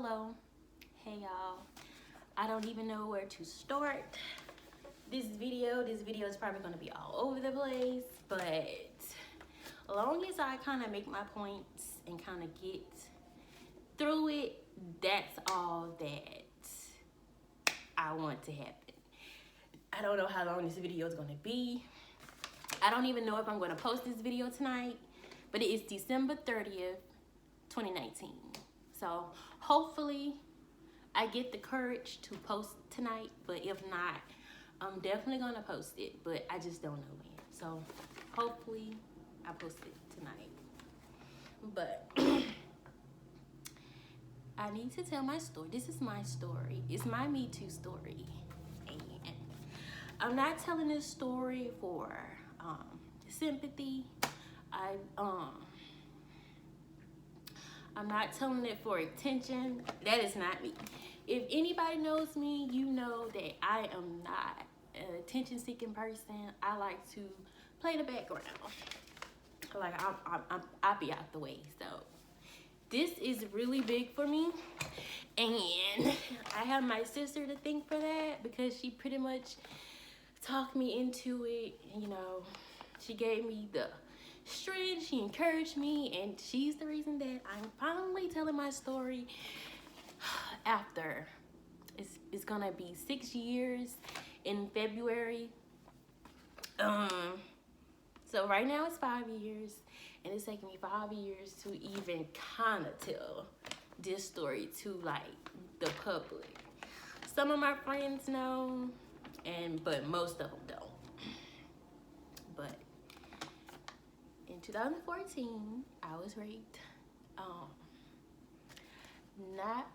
Hello. Hey y'all. I don't even know where to start this video. This video is probably going to be all over the place, but as long as I kind of make my points and kind of get through it, that's all that I want to happen. I don't know how long this video is going to be. I don't even know if I'm going to post this video tonight, but it is December 30th, 2019. So hopefully I get the courage to post tonight, but if not, I'm definitely going to post it, but I just don't know when. So hopefully I post it tonight. But I need to tell my story. This is my story. It's my Me Too story. And I'm not telling this story for sympathy. I'm not telling it for attention. That is not me. If anybody knows me, you know that I am not an attention-seeking person. I like to play the background. Like I'll be out the way. So this is really big for me, and I have my sister to thank for that because she pretty much talked me into it. You know, she gave me the strength, she encouraged me, and she's the reason that I'm finally telling my story after it's gonna be 6 years in February. So right now it's 5 years, and it's taken me 5 years to even kind of tell this story to like the public. Some of my friends know, but most of them don't. But in 2014, I was raped. Not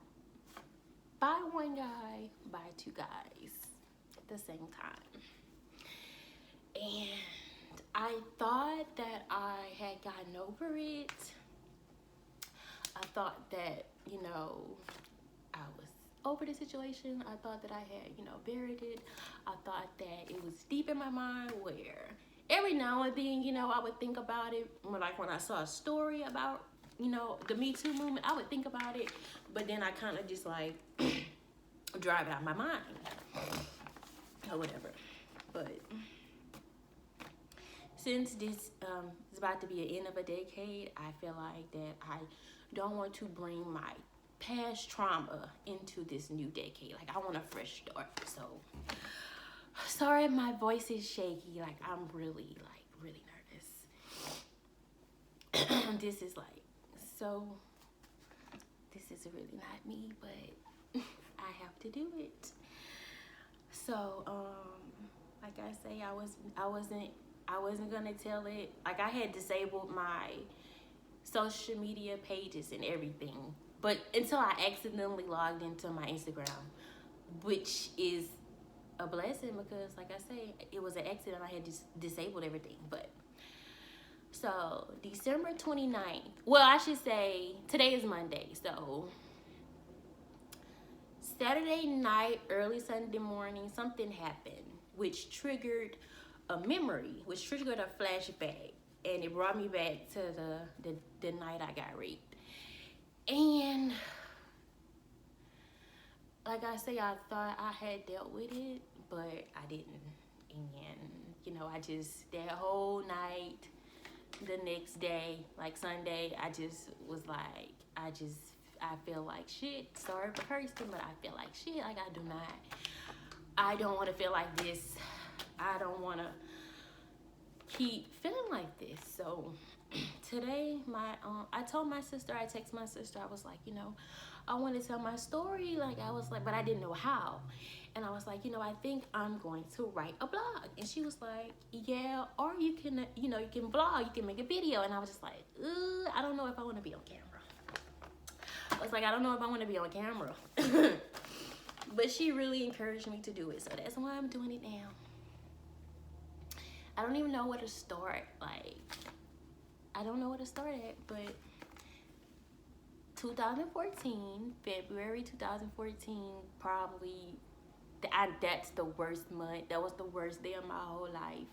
by one guy, by two guys at the same time. And I thought that I had gotten over it. I thought that, I was over the situation. I thought that I had, buried it. I thought that it was deep in my mind where every now and then, I would think about it. Like when I saw a story about, the Me Too movement, I would think about it. But then I kind of just like drive it out of my mind or whatever. But since this is about to be an end of a decade, I feel like that I don't want to bring my past trauma into this new decade. Like I want a fresh start. So sorry if my voice is shaky. Like I'm really nervous. This is really not me, but I have to do it. So like I say, I wasn't gonna tell it. Like I had disabled my social media pages and everything, but until I accidentally logged into my Instagram, which is a blessing because like I say, it was an accident. I had disabled everything. But so December 29th, well, I should say today is Monday, so Saturday night, early Sunday morning, something happened which triggered a memory, which triggered a flashback, and it brought me back to the night I got raped. And like I say, I thought I had dealt with it, but I didn't. And I just, that whole night, the next day, like Sunday, I just was like, I feel like shit. Sorry for cursing, but I feel like shit. Like I don't want to feel like this. I don't want to keep feeling like this. So today, I told my sister, I texted my sister, I was like, I want to tell my story. Like I was like, but I didn't know how. And I was like, I think I'm going to write a blog. And she was like, yeah, or you can, you can blog, you can make a video. And I was just like, I don't know if I want to be on camera. I was like, I don't know if I want to be on camera. But she really encouraged me to do it. So that's why I'm doing it now. I don't even know where to start. Like, I don't know where to start at, but 2014, February 2014, probably, that's the worst month. That was the worst day of my whole life.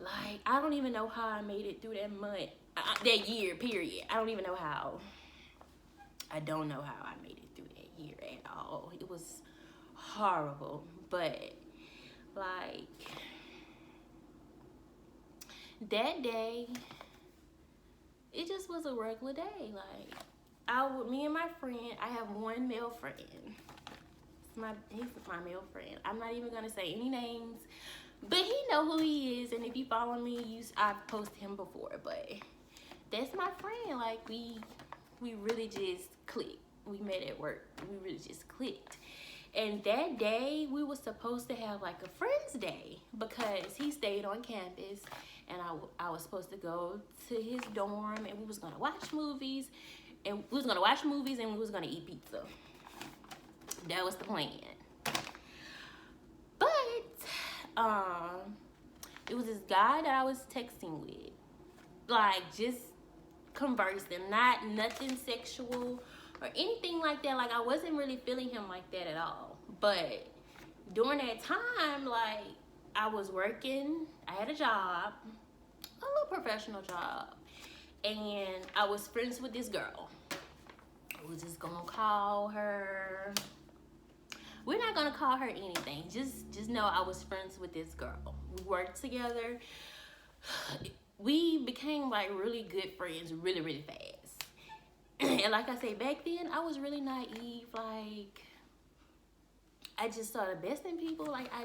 Like, I don't even know how I made it through that month, that year, period. I don't even know how. I don't know how I made it through that year at all. It was horrible. But like that day, it just was a regular day. Like me and my friend, I have one male friend. He's my male friend. I'm not even gonna say any names, but he know who he is. And if you follow me, I've posted him before. But that's my friend. Like we really just clicked. We met at work. We really just clicked. And that day, we were supposed to have like a friend's day because he stayed on campus, and I was supposed to go to his dorm, and we was gonna watch movies, and we was gonna eat pizza. That was the plan. But it was this guy that I was texting with, like just conversing, nothing sexual or anything like that. Like I wasn't really feeling him like that at all. But during that time, like I was working, I had a job, a little professional job, and I was friends with this girl. I was just gonna call her. We're not gonna call her anything. Just know I was friends with this girl. We worked together. We became like really good friends really, really fast. And like I say, back then I was really naive. Like I just saw the best in people. Like I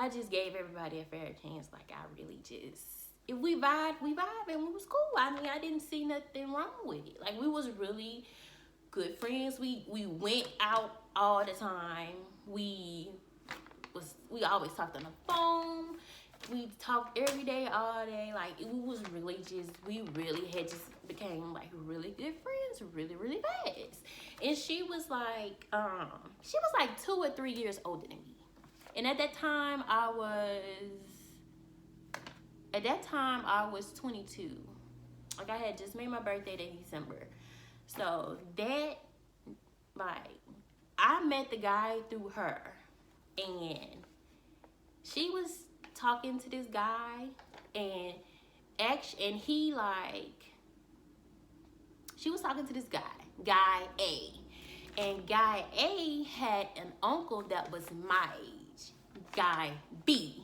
just gave everybody a fair chance. Like I really just, if we vibe, and we was cool. I mean, I didn't see nothing wrong with it. Like we was really good friends. We went out all the time. We always talked on the phone. We talked every day, all day. Like it was really just, we really had just became like really good friends really, really fast. And she was like 2 or 3 years older than me. And at that time I was 22. Like I had just made my birthday that December. So that, like, I met the guy through her, and she was talking to this guy, and he like, she was talking to this guy A, and guy A had an uncle that was my age, guy B.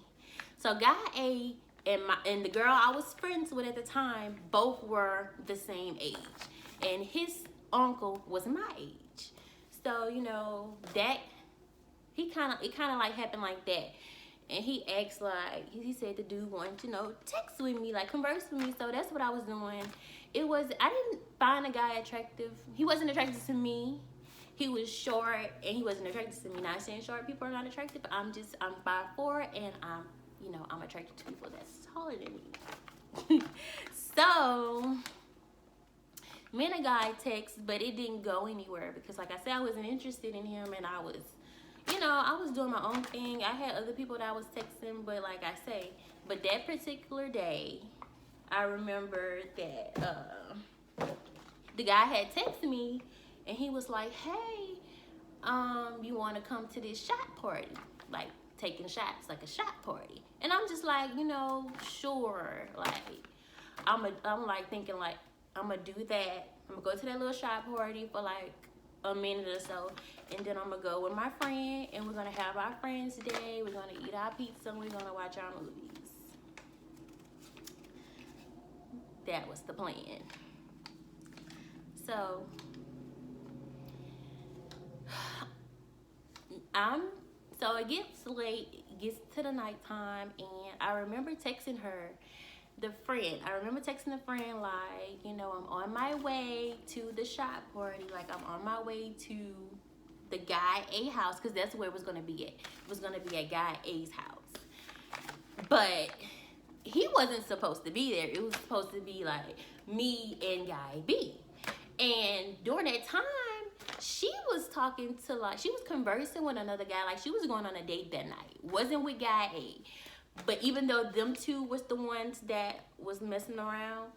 So guy A and the girl I was friends with at the time both were the same age, and his uncle was my age. So that it kind of like happened like that. And he asked, like, he said the dude wanted to text with me, like converse with me. So that's what I was doing. I didn't find a guy attractive. He wasn't attracted to me. He was short, and he wasn't attracted to me. Not saying short people are not attractive, but I'm 5'4", and I'm attracted to people that's taller than me. So me and a guy text, but it didn't go anywhere because, like I said, I wasn't interested in him, and I was doing my own thing. I had other people that I was texting, but like I say, but that particular day, I remember that the guy had texted me, and he was like, "Hey, you want to come to this shot party? Like taking shots, like a shot party?" And I'm just like, sure. Like I'm like thinking like I'm gonna do that. I'm gonna go to that little shot party for like a minute or so, and then I'm gonna go with my friend, and we're gonna have our friends day. We're gonna eat our pizza, and we're gonna watch our movies. That was the plan. So so it gets late, it gets to the nighttime, and I remember texting her, the friend. I remember texting the friend like, I'm on my way to the shop party. Like I'm on my way to the guy A house, because that's where it was gonna be at. It was gonna be at guy A's house. But he wasn't supposed to be there. It was supposed to be like me and guy B. And during that time, she was conversing with another guy. Like she was going on a date that night. Wasn't with guy A. But even though them two was the ones that was messing around,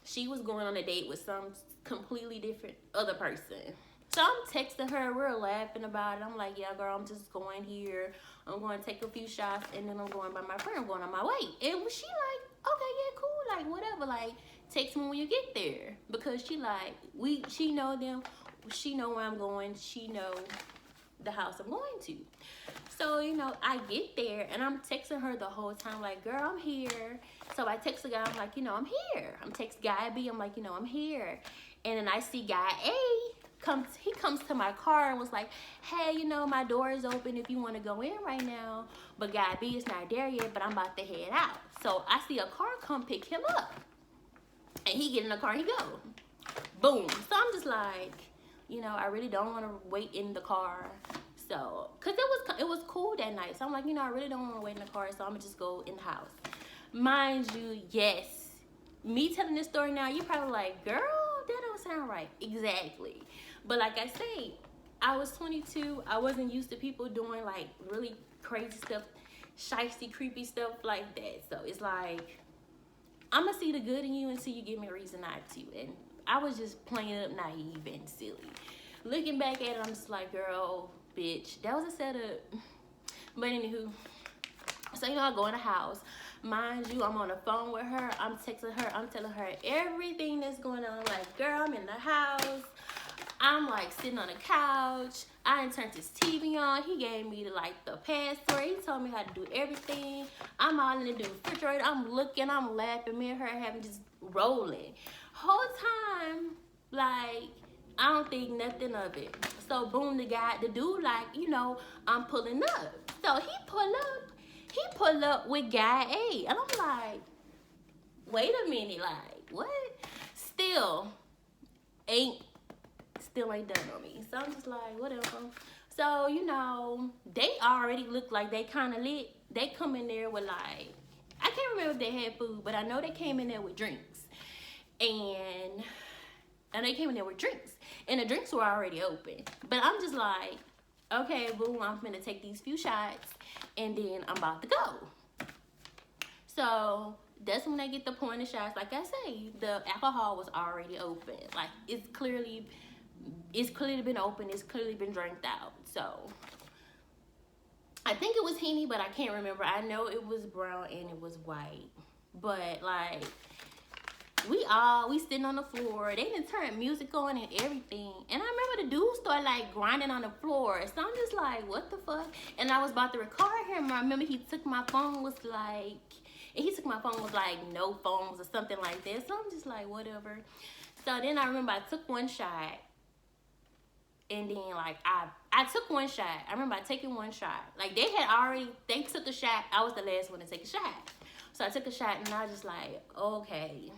she was going on a date with some completely different other person. So I'm texting her, we're laughing about it. I'm like, yeah, girl, I'm just going here. I'm going to take a few shots, and then I'm going by my friend. I'm going on my way. And she like, okay, yeah, cool, like whatever, like text me when you get there, because she like, she know them, she know where I'm going, she know the house I'm going to. So, you know, I get there and I'm texting her the whole time, like, girl, I'm here. So I text the guy, I'm like, you know, I'm here. I'm text guy B, I'm like, you know, I'm here. And then I see guy A, he comes to my car and was like, hey, you know, my door is open if you want to go in right now. But guy B is not there yet, but I'm about to head out. So I see a car come pick him up. And he get in the car and he go. Boom. So I'm just like, you know, I really don't want to wait in the car. So, cause it was cool that night. So I'm like, you know, I really don't want to wait in the car. So I'm gonna just go in the house. Mind you, yes. Me telling this story now, you probably like, girl, that don't sound right. Exactly. But like I say, I was 22. I wasn't used to people doing like really crazy stuff, shifty, creepy stuff like that. So it's like, I'm gonna see the good in you until you give me a reason not to. And I was just playing it up naive and silly. Looking back at it, I'm just like, girl, bitch, that was a setup. But anywho, so you know, I go in the house. Mind you, I'm on the phone with her. I'm texting her. I'm telling her everything that's going on. Like, girl, I'm in the house. I'm like sitting on the couch. I done turned his TV on. He gave me the password. He told me how to do everything. I'm all in the refrigerator. I'm looking. I'm laughing. Me and her having just rolling. Whole time, like, I don't think nothing of it. So boom, the dude, like, you know, I'm pulling up. So he pull up with guy A. And I'm like, wait a minute, like, what? Still ain't done on me. So I'm just like, whatever. So, you know, they already look like they kind of lit. They come in there with like, I can't remember if they had food, but I know they came in there with drinks. And they came in there with drinks. And the drinks were already open. But I'm just like, okay, boom, I'm gonna take these few shots and then I'm about to go. So that's when they get the point of shots. Like I say, the alcohol was already open. Like, it's clearly been open. It's clearly been drank out. So I think it was Henny, but I can't remember. I know it was brown and it was white. But like, we sitting on the floor. They didn't turn music on and everything. And I remember the dude started like grinding on the floor. So I'm just like, what the fuck? And I was about to record him. I remember he took my phone, was like, no phones or something like that. So I'm just like, whatever. So then I remember I took one shot. And then like I took one shot. I remember taking one shot. Like they took a shot. I was the last one to take a shot. So I took a shot and I was just like, okay.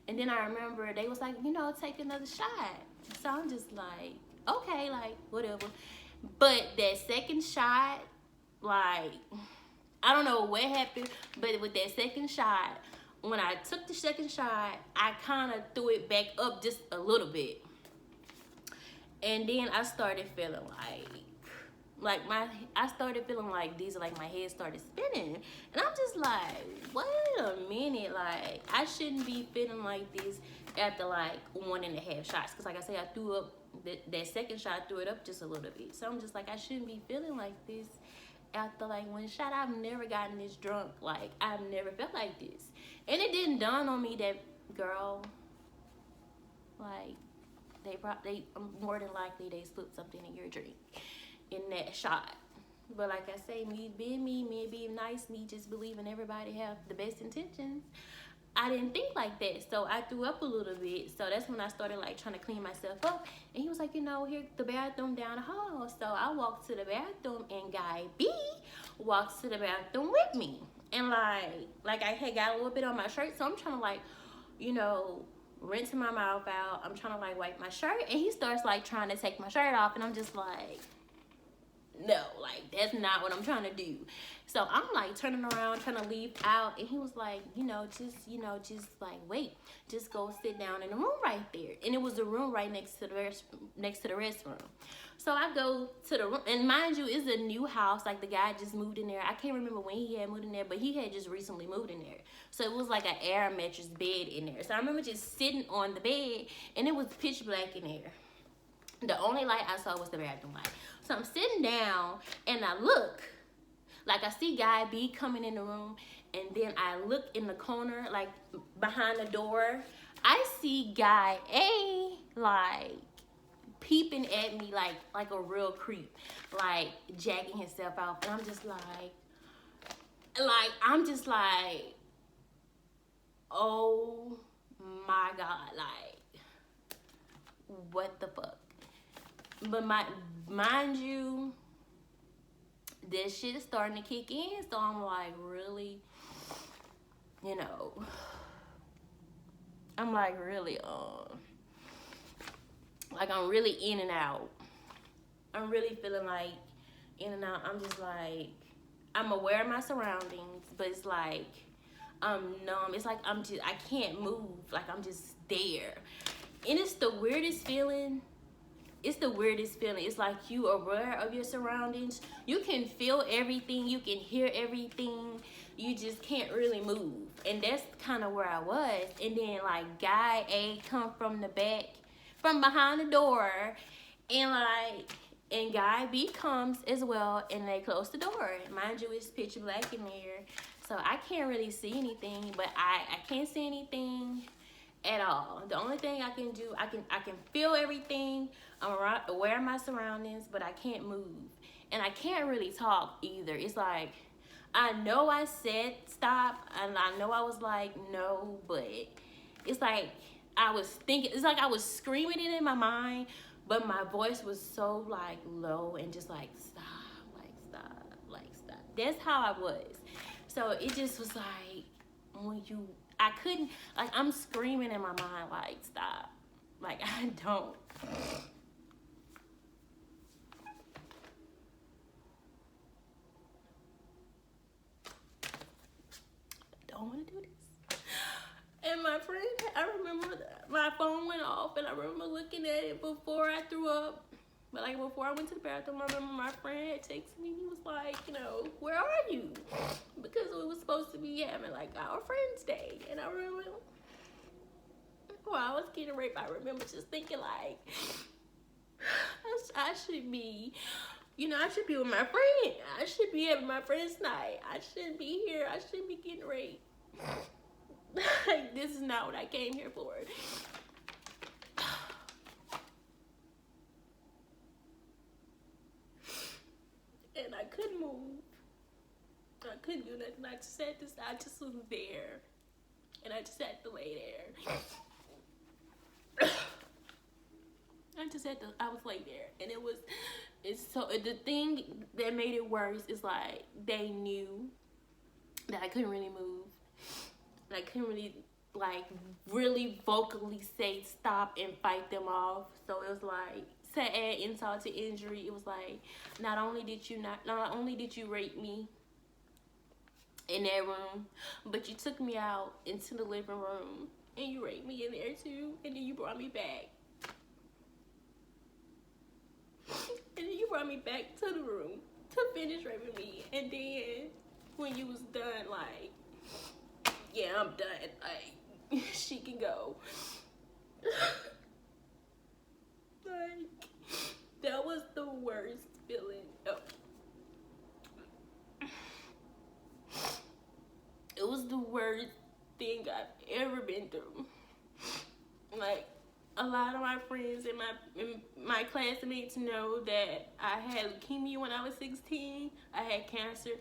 And then I remember they was like, you know, take another shot. So I'm just like, okay, like whatever. But that second shot, like, I don't know what happened, but with that second shot, when I took the second shot, I kind of threw it back up just a little bit. And then I started feeling like my head started spinning. And I'm just like, wait a minute, like, I shouldn't be feeling like this after like 1.5 shots. Because like I said, I threw up, that second shot, I threw it up just a little bit. So I'm just like, I shouldn't be feeling like this after like one shot. I've never gotten this drunk. Like, I've never felt like this. And it didn't dawn on me that, girl, like, they more than likely they slipped something in your drink in that shot. But like I say, me being nice, me just believing everybody have the best intentions, I didn't think like that. So I threw up a little bit. So that's when I started like trying to clean myself up. And he was like, you know, here, the bathroom down the hall. So I walked to the bathroom and guy B walks to the bathroom with me. And like I had got a little bit on my shirt. So I'm trying to like, you know, rinsing my mouth out. I'm trying to like wipe my shirt. And he starts like trying to take my shirt off. And I'm just like, no, like that's not what I'm trying to do. So I'm like turning around, trying to leave out. And he was like, just like, wait, just go sit down in the room right there. And it was the room right next to the restroom. So I go to the room, and mind you, it's a new house. Like the guy just moved in there. I can't remember when he had moved in there, but he had just recently moved in there. So it was like an air mattress bed in there. So I remember just sitting on the bed, and it was pitch black in there. The only light I saw was the bathroom light. So I'm sitting down, and I look, like I see guy B coming in the room, And then I look in the corner, like behind the door. I see guy A, like peeping at me like a real creep, like jacking himself out. And I'm just like, oh my God, like, what the fuck? But mind you, this shit is starting to kick in, so I'm like, really, you know, I'm like, really, like, I'm really in and out. I'm really feeling like in and out. I'm just like, I'm aware of my surroundings, but it's like, I'm numb. It's like I can't move. Like, I'm just there. And it's the weirdest feeling. It's the weirdest feeling. It's like you are aware of your surroundings. You can feel everything. You can hear everything. You just can't really move. And that's kind of where I was. And then, like, guy A come from the back, from behind the door, and guy B comes as well, and they close the door. Mind you, it's pitch black in there, so I can't really see anything. But I can't see anything at all. The only thing I can do, I can feel everything. I'm aware of my surroundings, but I can't move, and I can't really talk either. It's like, I know I said stop, and I know I was like no, but it's like I was thinking. It's like I was screaming it in my mind, but my voice was so like low and just like stop, like stop, like stop. That's how I was. So it just was like, I couldn't, like, I'm screaming in my mind like stop. Like, I don't want to do this. And my friend, I remember my phone went off, and I remember looking at it before I threw up. But like before I went to the bathroom, I remember my friend had texted me. He was like, you know, where are you? Because we were supposed to be having like our Friends Day. And I remember while I was getting raped, I remember just thinking like, I should be, you know, I should be with my friend. I should be having my friend's night. I shouldn't be here. I shouldn't be getting raped. Like, this is not what I came here for. And I couldn't move. I couldn't do nothing. I just was there. And I just had to lay there. I was laid there. And the thing that made it worse is like, they knew that I couldn't really move. And I couldn't really, like, really vocally say stop and fight them off. So it was like, to add insult to injury, it was like, not only did you rape me in that room, but you took me out into the living room and you raped me in there too, and then you brought me back. And then you brought me back to the room to finish raping me. And then when you was done, like, yeah, I'm done. Like, she can go. Like, that was the worst feeling. It was the worst thing I've ever been through. Like, a lot of my friends and my classmates know that I had leukemia when I was 16. I had cancer,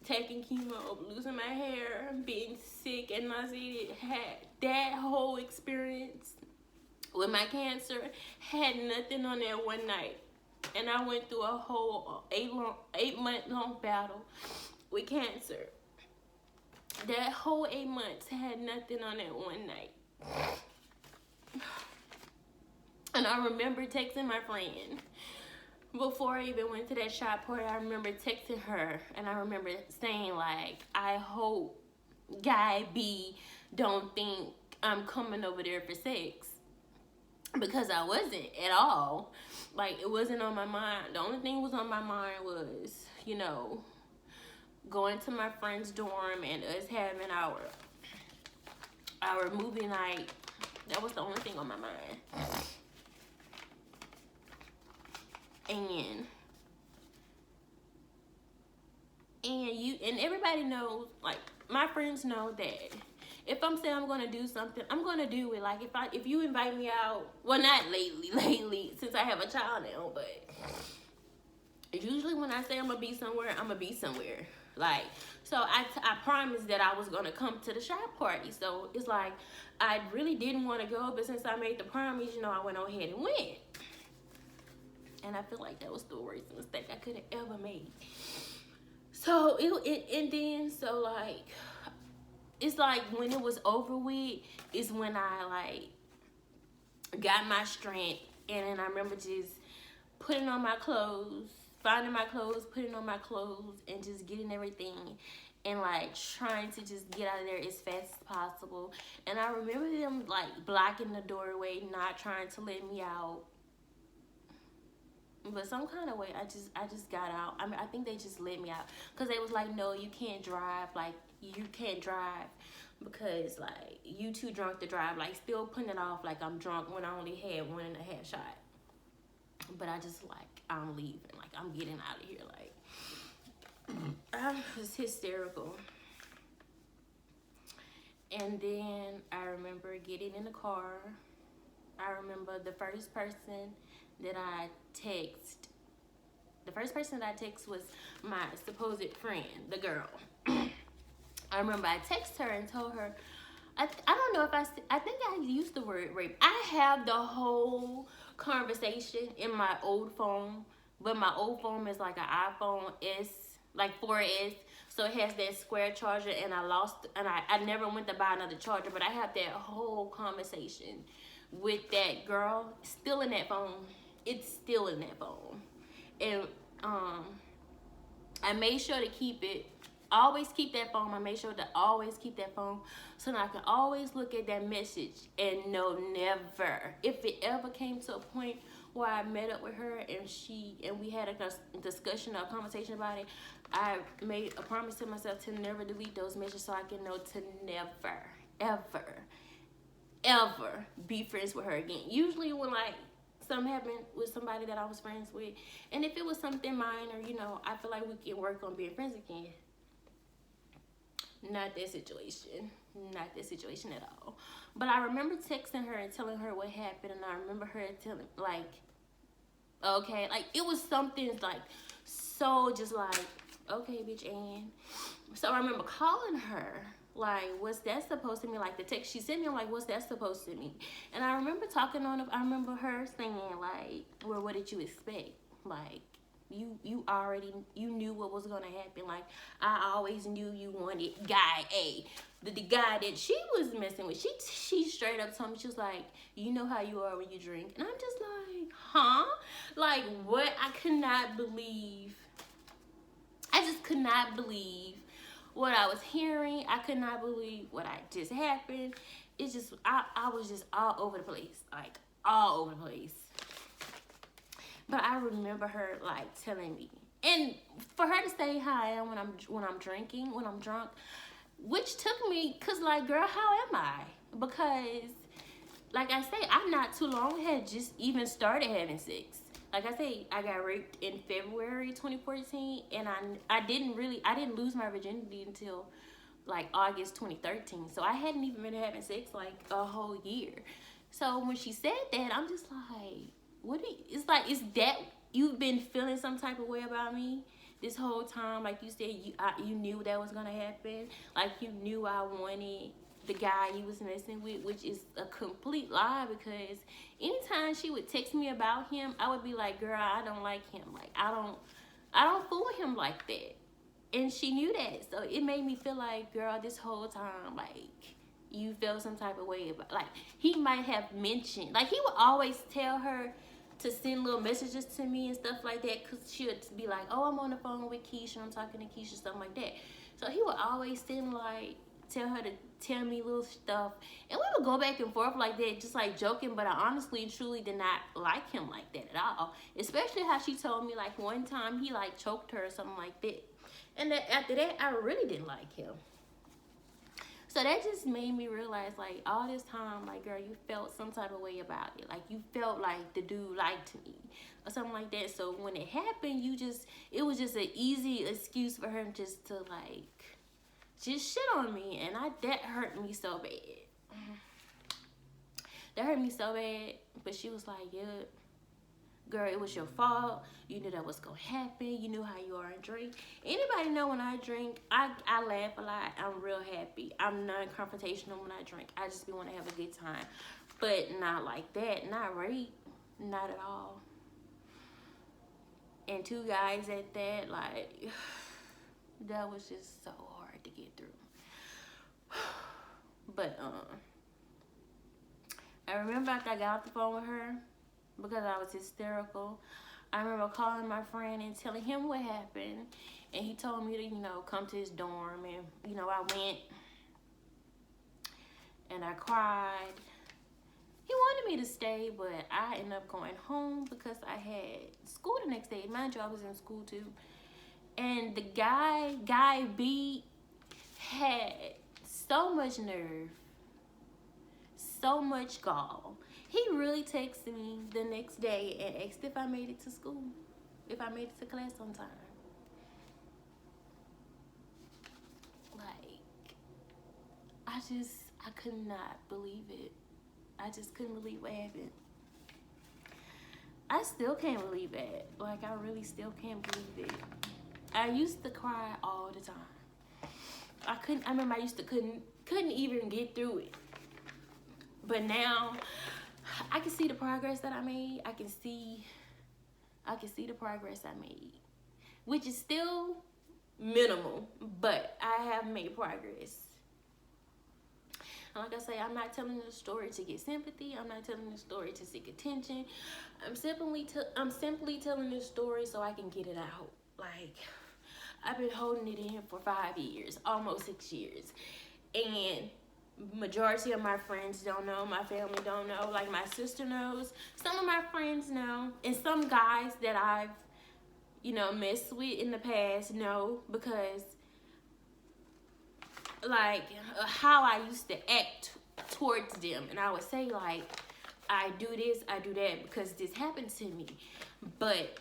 taking chemo, losing my hair, being sick and nauseated. Had that whole experience with my cancer, had nothing on that one night. And I went through a whole 8-month long battle with cancer. That whole 8 months had nothing on that one night. And I remember texting my friend before I even went to that shot party. I remember texting her, and I remember saying, like, I hope guy B don't think I'm coming over there for sex, because I wasn't at all. Like, it wasn't on my mind. The only thing was on my mind was, you know, going to my friend's dorm and us having our movie night. That was the only thing on my mind. And everybody knows, like, my friends know that if I'm saying I'm gonna do something, I'm gonna do it. Like if you invite me out, well, not lately since I have a child now, but usually when I say I'm gonna be somewhere, I'm gonna be somewhere. Like, so I promised that I was gonna come to the shop party. So it's like I really didn't want to go, but since I made the promise, you know, I went on ahead and went. And I feel like that was the worst mistake I could have ever made. So and then so like it's like when it was over with is when I like got my strength, and then I remember just putting on my clothes, finding my clothes, putting on my clothes, and just getting everything and like trying to just get out of there as fast as possible. And I remember them like blocking the doorway, not trying to let me out. But some kind of way, I just got out. I mean, I think they just let me out because they was like, no, you can't drive. Like, you can't drive because like you too drunk to drive. Like, still putting it off like I'm drunk when I only had 1.5 shots. But I just like, I'm leaving. Like, I'm getting out of here. Like, I was hysterical. And then I remember getting in the car. I remember the first person that I text was my supposed friend, the girl. I remember I texted her and told her, I don't know if I think I used the word rape. I have the whole conversation in my old phone, but my old phone is like an iPhone S, like 4S, so it has that square charger, and I never went to buy another charger, but I have that whole conversation with that girl still in that phone. It's still in that phone. And I made sure to keep it. Always keep that phone. I made sure to always keep that phone so that I can always look at that message and know never. If it ever came to a point where I met up with her and we had a discussion or a conversation about it, I made a promise to myself to never delete those messages so I can know to never, ever be friends with her again. Usually when like something happened with somebody that I was friends with, and if it was something minor, you know, I feel like we can work on being friends again. Not that situation at all. But I remember texting her and telling her what happened, and I remember her telling like, okay, like it was something like so just like, okay, bitch, and so I remember calling her like, what's that supposed to mean? Like the text she sent me, I'm like, what's that supposed to mean? And I remember talking on it. I remember her saying like, well, what did you expect? Like, you already knew what was gonna happen. Like, I always knew you wanted guy A. The guy that she was messing with, she straight up told me, she was like, you know how you are when you drink. And I'm just like, huh? Like, what? I just could not believe what I was hearing. I could not believe what I just happened. It's just, I was just all over the place. Like, all over the place. But I remember her like telling me, and for her to say how I am when I'm drinking, when I'm drunk, which took me, cause like, girl, how am I? Because like I say, I not too long had just even started having sex. Like I say, I got raped in February 2014, and I didn't lose my virginity until like August 2013. So I hadn't even been having sex like a whole year. So when she said that, I'm just like, it's like, is that you've been feeling some type of way about me this whole time? Like you said, you knew that was gonna happen. Like you knew I wanted the guy you was messing with, which is a complete lie, because anytime she would text me about him, I would be like, girl, I don't like him. Like I don't fool with him like that. And she knew that. So it made me feel like, girl, this whole time, like, you felt some type of way about, like, he might have mentioned, like, he would always tell her to send little messages to me and stuff like that, because she would be like, oh, I'm on the phone with Keisha, I'm talking to Keisha, something like that. So he would always send, like, tell her to tell me little stuff, and we would go back and forth like that, just like joking. But I honestly and truly did not like him like that at all, especially how she told me like one time he like choked her or something like that, and that after that I really didn't like him. So that just made me realize, like, all this time, like, girl, you felt some type of way about it. Like, you felt like the dude liked me or something like that. So when it happened, it was just an easy excuse for her just to, like, just shit on me, and that hurt me so bad. That hurt me so bad. But she was like, yeah, girl, it was your fault. You knew that was gonna happen. You knew how you are and drink. Anybody know when I drink, I laugh a lot. I'm real happy. I'm non-confrontational when I drink. I just be want to have a good time. But not like that. Not rape. Not at all. And 2 guys at that, like, that was just so hard to get through. But I remember after I got off the phone with her, because I was hysterical, I remember calling my friend and telling him what happened. And he told me to, you know, come to his dorm. And, you know, I went and I cried. He wanted me to stay, but I ended up going home because I had school the next day. Mind you, I was in school too. And the guy B, had so much nerve, so much gall. He really texted me the next day and asked if I made it to school, if I made it to class on time. Like, I could not believe it. I just couldn't believe what happened. I still can't believe it. Like, I really still can't believe it. I used to cry all the time. I remember I used to couldn't even get through it. But now I can see the progress that I made. I can see the progress I made, which is still minimal, but I have made progress. And like I say, I'm not telling the story to get sympathy. I'm not telling the story to seek attention. I'm simply telling this story so I can get it out. Like, I've been holding it in for 5 years, almost 6 years. And majority of my friends don't know. My family don't know. Like, my sister knows. Some of my friends know. And some guys that I've, you know, messed with in the past know, because like how I used to act towards them. And I would say, like, I do this, I do that because this happened to me. But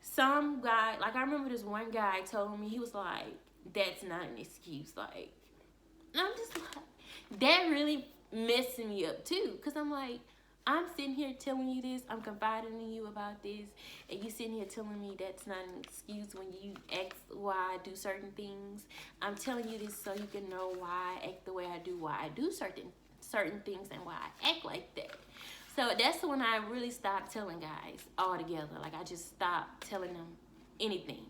some guy, like, I remember this one guy told me, he was like, that's not an excuse. Like, and I'm just like, that really messed me up too. Because I'm like, I'm sitting here telling you this, I'm confiding in you about this, and you sitting here telling me that's not an excuse when you ask why I do certain things. I'm telling you this so you can know why I act the way I do, why I do certain things, and why I act like that. So that's when I really stopped telling guys altogether. Like, I just stopped telling them anything.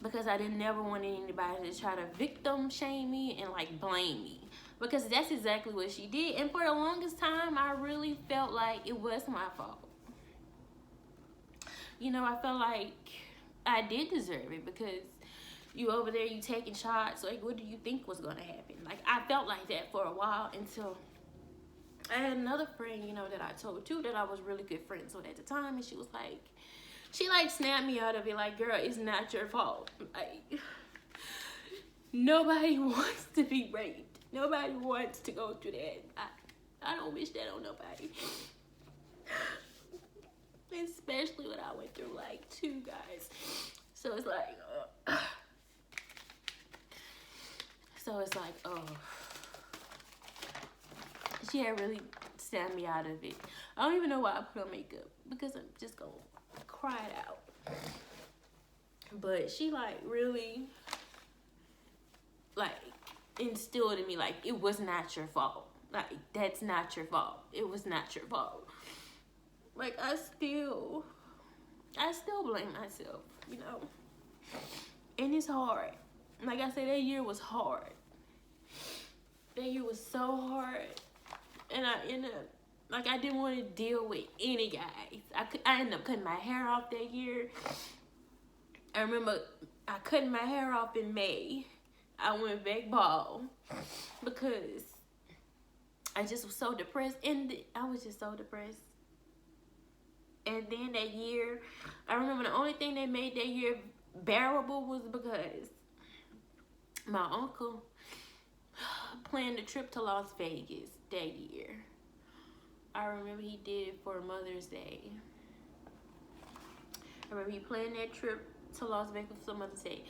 Because I didn't never want anybody to try to victim shame me and, like, blame me. Because that's exactly what she did. And for the longest time, I really felt like it was my fault. You know, I felt like I did deserve it, because you over there, you taking shots. Like, what do you think was going to happen? Like, I felt like that for a while until I had another friend, you know, that I told too, that I was really good friends with at the time. And she was like, she like snapped me out of it. Like, girl, it's not your fault. Like, nobody wants to be raped. Nobody wants to go through that. I don't wish that on nobody. Especially what I went through, like, 2 guys. So it's like, oh. She had really snapped me out of it. I don't even know why I put on makeup, because I'm just gonna cry it out. But she, like, really, like, instilled in me, like, it was not your fault. Like, that's not your fault. It was not your fault. Like, I still blame myself, you know. And it's hard. Like I said, that year was hard. That year was so hard. And I ended up, like, I didn't want to deal with any guys. I ended up cutting my hair off that year. I remember I cut my hair off in May. I went back bald because I just was so depressed. And I was just so depressed. And then that year, I remember the only thing that made that year bearable was because my uncle planned a trip to Las Vegas that year. I remember he did it for Mother's Day. I remember he planned that trip to Las Vegas for Mother's Day.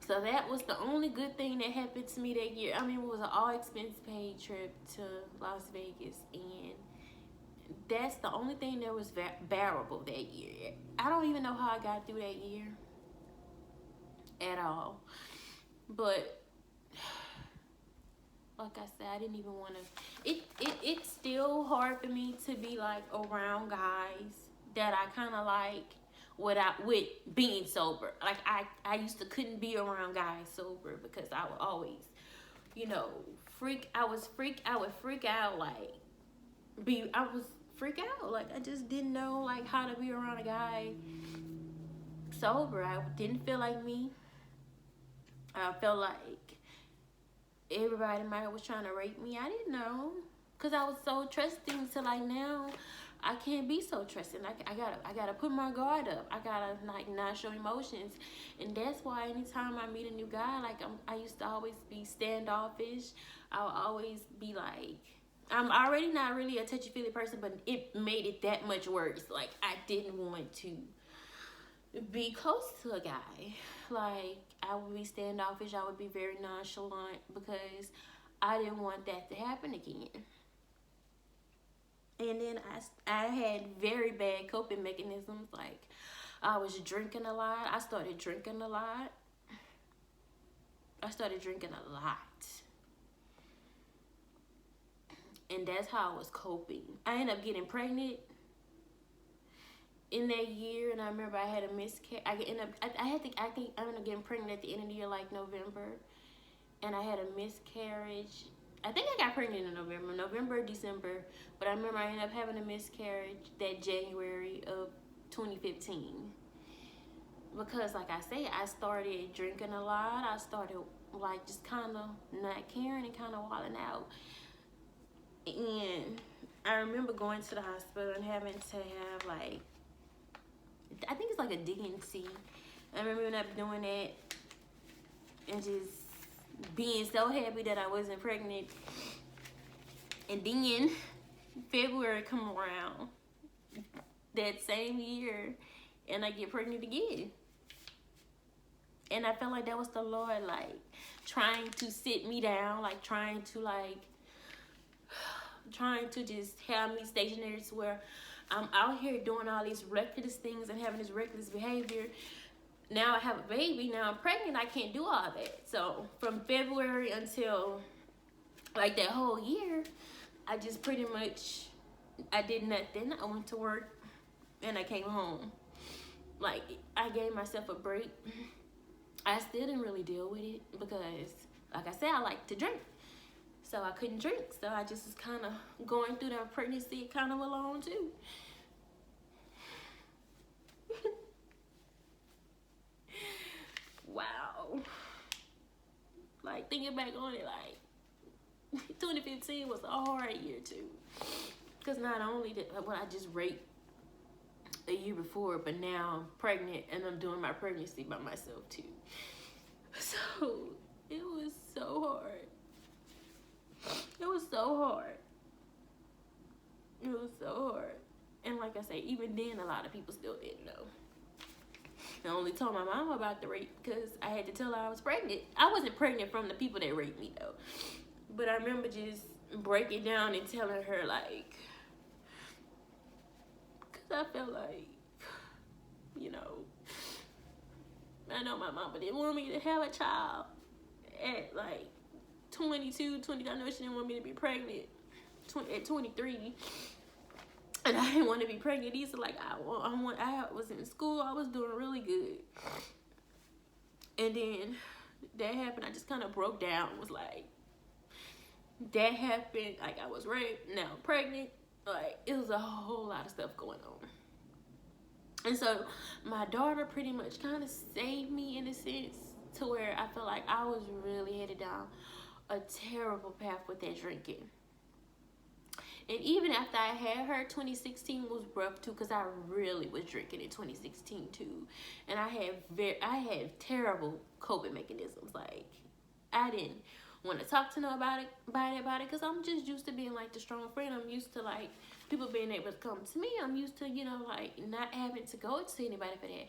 So So that was the only good thing that happened to me that year. I mean, it was an all expense paid trip to Las Vegas, and that's the only thing that was bearable that year. I don't even know how I got through that year at all. But like I said, I didn't even want to. It's still hard for me to be like around guys that I kind of like with being sober. Like I used to couldn't be around guys sober because I would always, you know, I would freak out like I was freak out like I just didn't know like how to be around a guy sober. I didn't feel like me. I felt like everybody in my head was trying to rape me. I didn't know, cause I was so trusting. To like now, I can't be so trusting. I gotta put my guard up. I gotta like not show emotions, and that's why anytime I meet a new guy, like I used to always be standoffish. I would always be like, I'm already not really a touchy-feely person, but it made it that much worse. Like I didn't want to be close to a guy. Like I would be standoffish. I would be very nonchalant because I didn't want that to happen again. And then I had very bad coping mechanisms. Like I was drinking a lot. I started drinking a lot. And that's how I was coping. I ended up getting pregnant in that year, and I remember I had a miscarriage. I think I ended up getting pregnant at the end of the year, like November, and I had a miscarriage. I think I got pregnant in November, December, but I remember I ended up having a miscarriage that January of 2015. Because like I said, I started drinking a lot. I started like just kind of not caring and kind of wilding out. And I remember going to the hospital and having to have like, I think it's like a D&C. I remember not doing that and just being so happy that I wasn't pregnant. And then February come around that same year and I get pregnant again. And I felt like that was the Lord like trying to sit me down, like trying to just have me stationary to where I'm out here doing all these reckless things and having this reckless behavior. Now I have a baby. Now I'm pregnant. I can't do all that. So from February until like that whole year, I just pretty much, I did nothing. I went to work and I came home. Like I gave myself a break. I still didn't really deal with it because, like I said, I like to drink. So I couldn't drink. So I just was kind of going through that pregnancy kind of alone too. Wow. Like thinking back on it, like 2015 was a hard year too. Because not only did I just raped a year before, but now I'm pregnant and I'm doing my pregnancy by myself too. So it was so hard. It was so hard. And like I say, even then, a lot of people still didn't know. I only told my mom about the rape because I had to tell her I was pregnant. I wasn't pregnant from the people that raped me, though. But I remember just breaking down and telling her, like, because I felt like, you know, I know my mama didn't want me to have a child at, like, 22, 20. I know she didn't want me to be pregnant at 23. And I didn't want to be pregnant either. Like, I was in school. I was doing really good. And then that happened. I just kind of broke down. Was like, that happened. Like, I was raped. Now I'm pregnant. Like, it was a whole lot of stuff going on. And so my daughter pretty much kind of saved me in a sense to where I felt like I was really headed down a terrible path with that drinking. And even after I had her, 2016 was rough too, because I really was drinking in 2016 too. And I had terrible coping mechanisms. Like, I didn't want to talk to nobody about it because I'm just used to being like the strong friend. I'm used to like people being able to come to me. I'm used to, you know, like not having to go to anybody for that.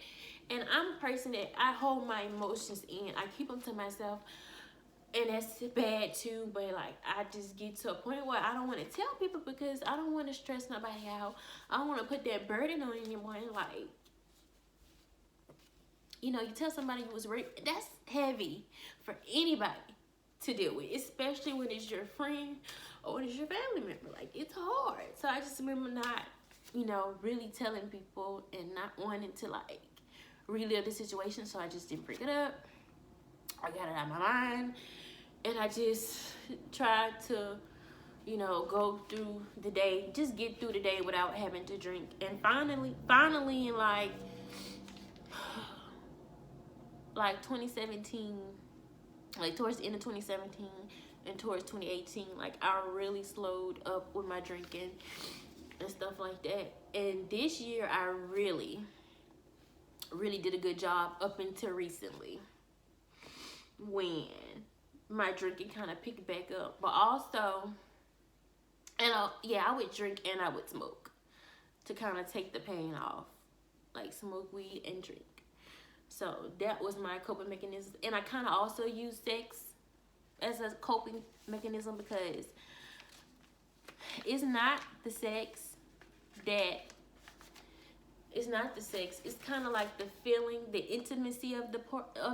And I'm a person that I hold my emotions in. I keep them to myself. And that's bad too, but like I just get to a point where I don't want to tell people because I don't want to stress nobody out. I don't want to put that burden on anyone. Like, you know, you tell somebody you was raped, that's heavy for anybody to deal with, especially when it's your friend or when it's your family member. Like, it's hard. So I just remember not, you know, really telling people and not wanting to like relive the situation. So I just didn't bring it up. I got it out of my mind. And I just tried to, you know, go through the day, just get through the day without having to drink. And finally, in like 2017, like towards the end of 2017 and towards 2018, like I really slowed up with my drinking and stuff like that. And this year I really did a good job up until recently when my drinking kind of picked back up. But also, and I would drink and I would smoke to kind of take the pain off, like smoke weed and drink. So that was my coping mechanism. And I kind of also use sex as a coping mechanism because it's not the sex that it's not the sex. It's kind of like the feeling, the intimacy of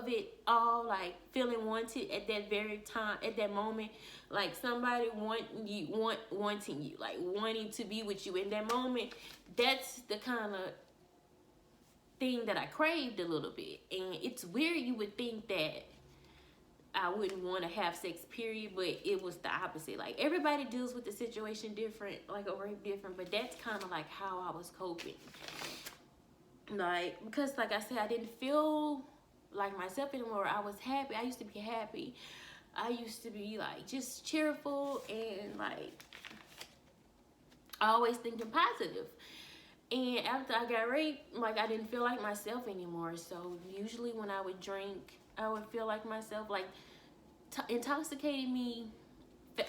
it all, like feeling wanted at that very time, at that moment, like somebody wanting you, like wanting to be with you in that moment. That's the kind of thing that I craved a little bit. And it's weird, you would think that I wouldn't want to have sex, period, but it was the opposite. Like, everybody deals with the situation different, like a rape different, but that's kind of like how I was coping. Like, because like I said, I didn't feel like myself anymore. I was happy. I used to be happy. I used to be like just cheerful and like always thinking positive. And after I got raped, like I didn't feel like myself anymore. So usually when I would drink, I would feel like myself. Like, intoxicating me,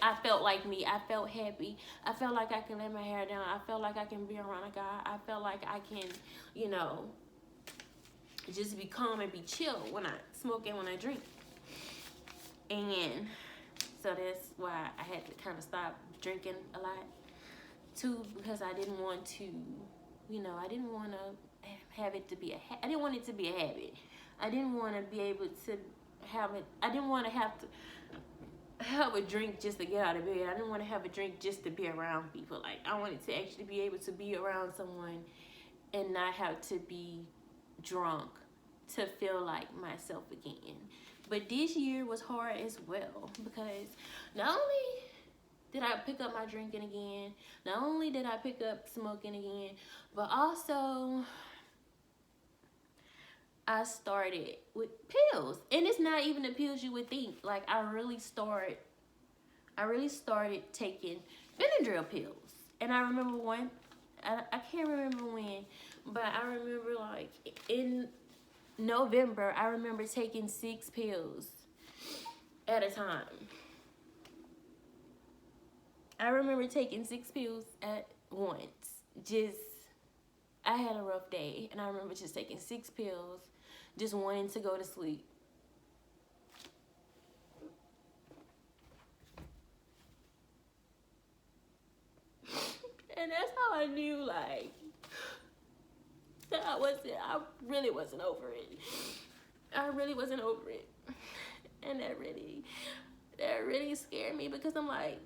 I felt like me. I felt happy. I felt like I can let my hair down. I felt like I can be around a guy. I felt like I can, you know, just be calm and be chill when I smoke and when I drink. And so that's why I had to kind of stop drinking a lot too, because I didn't want to, you know, I didn't want to have it to be I didn't want it to be a habit. I didn't want to be able to have it. I didn't want to have a drink just to get out of bed. I didn't want to have a drink just to be around people. Like, I wanted to actually be able to be around someone and not have to be drunk to feel like myself again. But this year was hard as well because not only did I pick up my drinking again, not only did I pick up smoking again, but also I started with pills. And it's not even the pills you would think. Like, I really started taking Benadryl pills. And I remember I can't remember when, but I remember like in November, I remember taking 6 pills at a time. I remember taking 6 pills at once. I had a rough day, and I remember just taking 6 pills, just wanting to go to sleep. And that's how I knew, like, that I really wasn't over it. I really wasn't over it. And that really scared me because I'm like,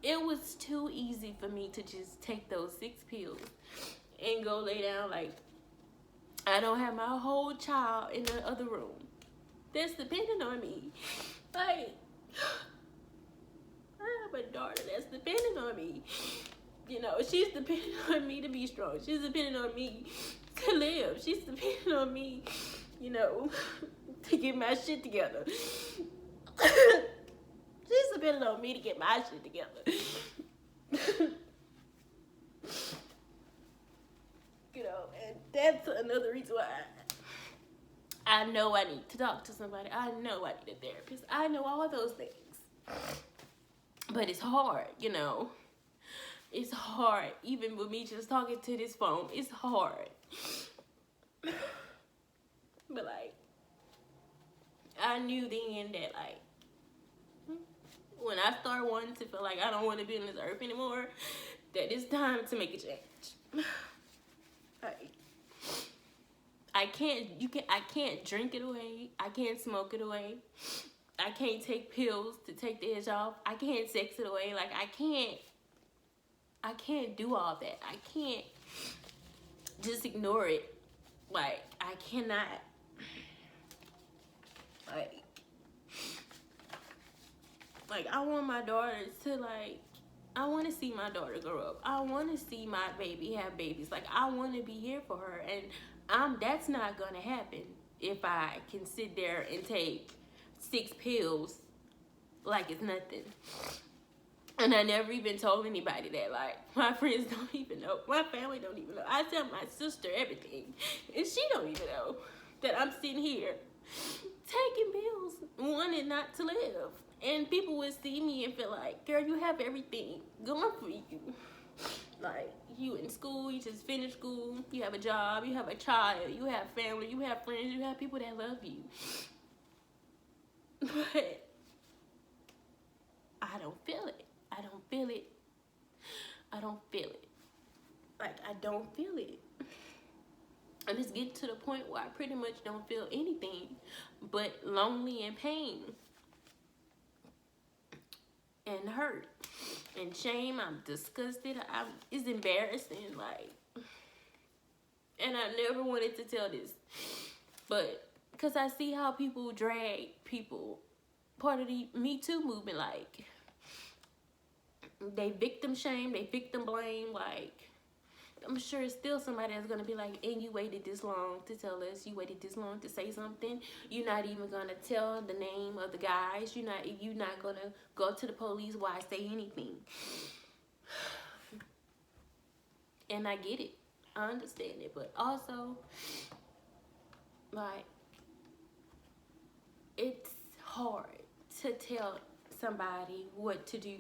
it was too easy for me to just take those 6 pills and go lay down. Like, I don't have my whole child in the other room that's depending on me. Like, I have a daughter that's depending on me. You know, she's depending on me to be strong. She's depending on me to live. She's depending on me, you know, to get my shit together. She's depending on me to get my shit together. You know, and that's another reason why I know I need to talk to somebody. I know I need a therapist. I know all those things. But it's hard, you know. It's hard. Even with me just talking to this phone, it's hard. But like, I knew then that like, when I start wanting to feel like I don't want to be on this earth anymore, that it's time to make a change. Like, I can't drink it away. I can't smoke it away. I can't take pills to take the edge off. I can't sex it away. Like, I can't do all that. I can't just ignore it. Like, I cannot. Like, I want my daughters to, like, I want to see my daughter grow up. I want to see my baby have babies. Like, I want to be here for her. And that's not going to happen if I can sit there and take 6 pills like it's nothing. And I never even told anybody that. Like, my friends don't even know. My family don't even know. I tell my sister everything. And she don't even know that I'm sitting here taking pills, wanting not to live. And people would see me and feel like, girl, you have everything going for you. Like, you in school, you just finished school, you have a job, you have a child, you have family, you have friends, you have people that love you. But I don't feel it. I don't feel it. I don't feel it. Like, I don't feel it. And it's getting to the point where I pretty much don't feel anything but lonely and pain. And hurt and shame. I'm disgusted. It's embarrassing, like, and I never wanted to tell this, but because I see how people drag people, part of the Me Too movement, like, they victim shame, they victim blame. Like, I'm sure it's still somebody that's gonna be like, and you waited this long to tell us, you waited this long to say something, you're not even gonna tell the name of the guys, you're not gonna go to the police, why say anything? And I get it, I understand it, but also, like, it's hard to tell somebody what to do.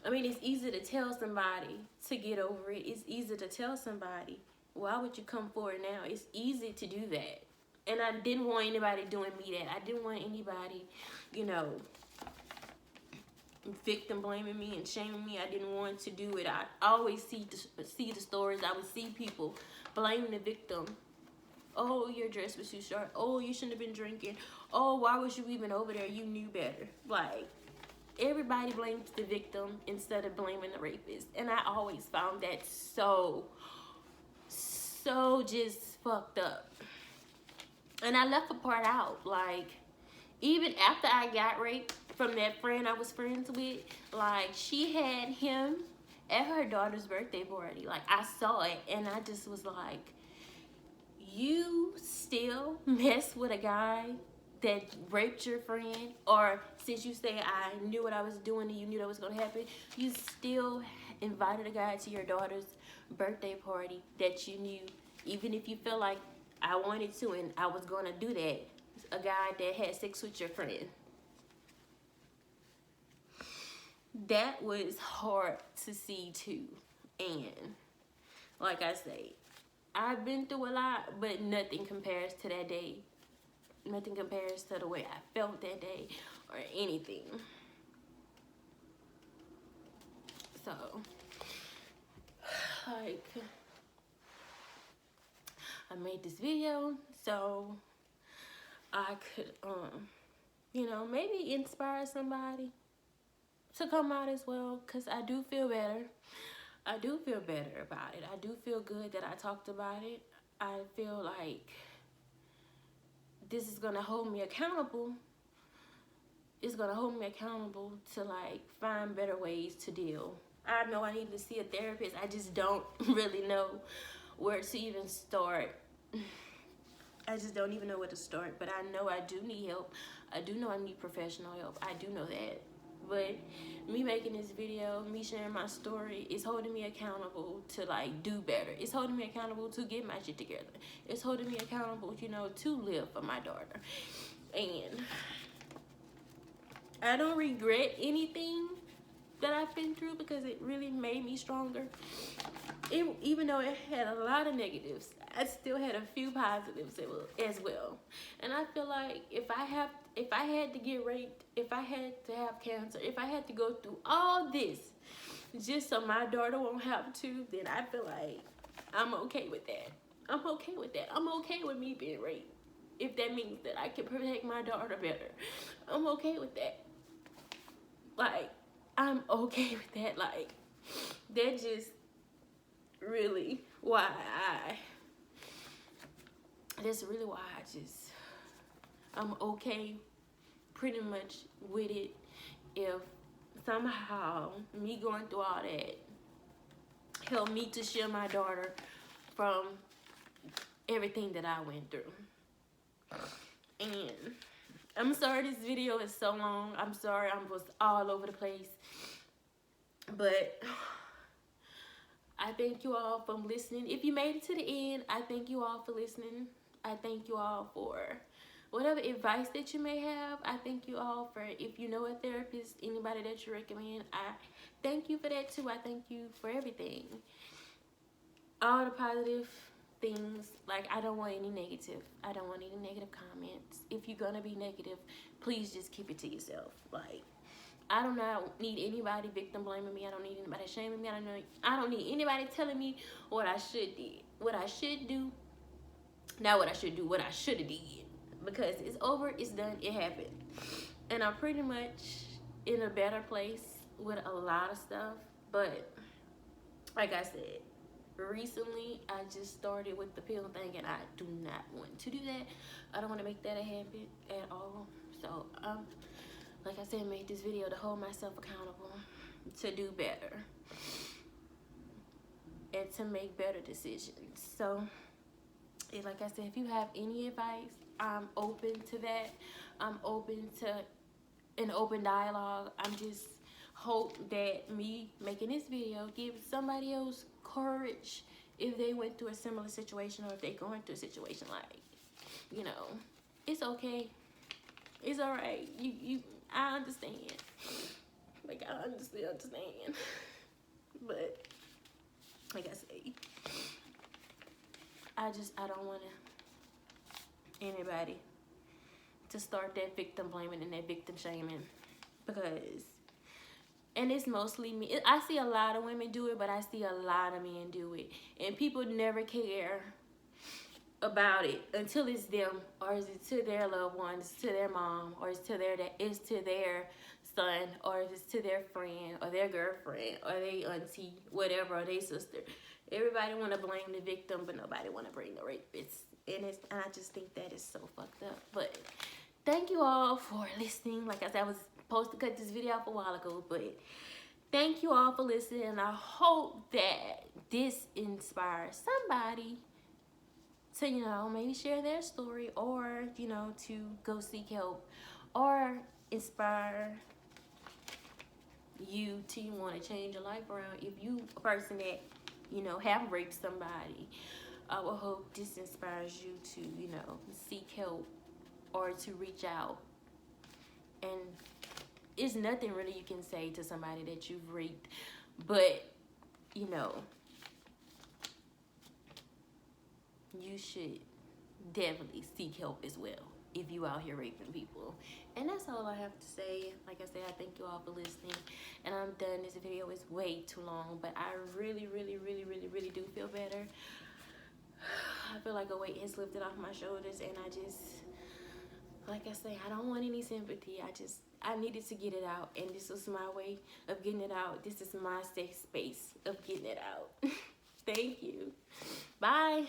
I mean, it's easy to tell somebody to get over it. It's easy to tell somebody, why would you come forward now? It's easy to do that. And I didn't want anybody doing me that. I didn't want anybody, you know, victim blaming me and shaming me. I didn't want to do it. I always see the stories. I would see people blaming the victim. Oh, your dress was too short. Oh, you shouldn't have been drinking. Oh, why was you even over there? You knew better. Like, everybody blames the victim instead of blaming the rapist. And I always found that so just fucked up. And I left a part out. Like, even after I got raped from that friend I was friends with, like, she had him at her daughter's birthday party. Like, I saw it and I just was like, you still mess with a guy that raped your friend? Or since you say I knew what I was doing and you knew that was going to happen, you still invited a guy to your daughter's birthday party that you knew, even if you felt like I wanted to and I was going to do that, a guy that had sex with your friend. That was hard to see too. And like I say, I've been through a lot, but nothing compares to that day. Nothing compares to the way I felt that day or anything. So, like, I made this video so I could, you know, maybe inspire somebody to come out as well, because I do feel better. I do feel better about it. I do feel good that I talked about it. I feel like this is going to hold me accountable. It's going to hold me accountable to, like, find better ways to deal. I know I need to see a therapist. I just don't really know where to even start. I just don't even know where to start. But I know I do need help. I do know I need professional help. I do know that. But me making this video, me sharing my story, is holding me accountable to like do better. It's holding me accountable to get my shit together. It's holding me accountable, you know, to live for my daughter. And I don't regret anything that I've been through because it really made me stronger. Even though it had a lot of negatives, I still had a few positives as well. And I feel like if I had to get raped, if I had to have cancer, if I had to go through all this just so my daughter won't have to, then I feel like I'm okay with that. I'm okay with that. I'm okay with me being raped. If that means that I can protect my daughter better, I'm okay with that. Like, I'm okay with that. Like, that's just really why I'm okay pretty much with it. If somehow me going through all that helped me to shield my daughter from everything that I went through. And I'm sorry this video is so long. I'm sorry I was all over the place. But I thank you all for listening. If you made it to the end, I thank you all for listening. I thank you all for whatever advice that you may have. I thank you all for, if you know a therapist, anybody that you recommend, I thank you for that too. I thank you for everything. All the positive things. Like, I don't want any negative. I don't want any negative comments. If you're gonna be negative, please just keep it to yourself. Like, I do not need anybody victim blaming me. I don't need anybody shaming me. I don't need anybody telling me what I should do. Not what I should do, what I should have did. Because it's over, it's done, it happened. And I'm pretty much in a better place with a lot of stuff. But like I said, recently I just started with the pill thing, and I do not want to do that. I don't want to make that a habit at all. So like I said, made this video to hold myself accountable, to do better, and to make better decisions. So like I said, if you have any advice, I'm open to that. I'm open to an open dialogue. I'm just hope that me making this video gives somebody else courage if they went through a similar situation, or if they're going through a situation like, you know, it's okay. It's all right. I understand. Like, I understand. But like I say, I don't want anybody to start that victim blaming and that victim shaming, because, and it's mostly me. I see a lot of women do it, but I see a lot of men do it, and people never care about it until it's them, or is it to their loved ones, to their mom, or it's to their dad, it's to their son, or if it's to their friend or their girlfriend or their auntie, whatever, or their sister. Everybody want to blame the victim, but nobody want to blame the rapist. And I just think that is so fucked up. But thank you all for listening. Like I said, I was supposed to cut this video off a while ago, but thank you all for listening. And I hope that this inspires somebody to, you know, maybe share their story, or, you know, to go seek help, or inspire you to want to change your life around. If you a person that, you know, have raped somebody, I will hope this inspires you to, you know, seek help or to reach out. And it's nothing really you can say to somebody that you've raped, but, you know, you should definitely seek help as well if you out here raping people. And that's all I have to say. Like I said, I thank you all for listening, and I'm done. This video is way too long, but I really do feel better. I feel like a weight has lifted off my shoulders, and I just, like I say, I don't want any sympathy. I needed to get it out, and this was my way of getting it out. This is my safe space of getting it out. Thank you. Bye.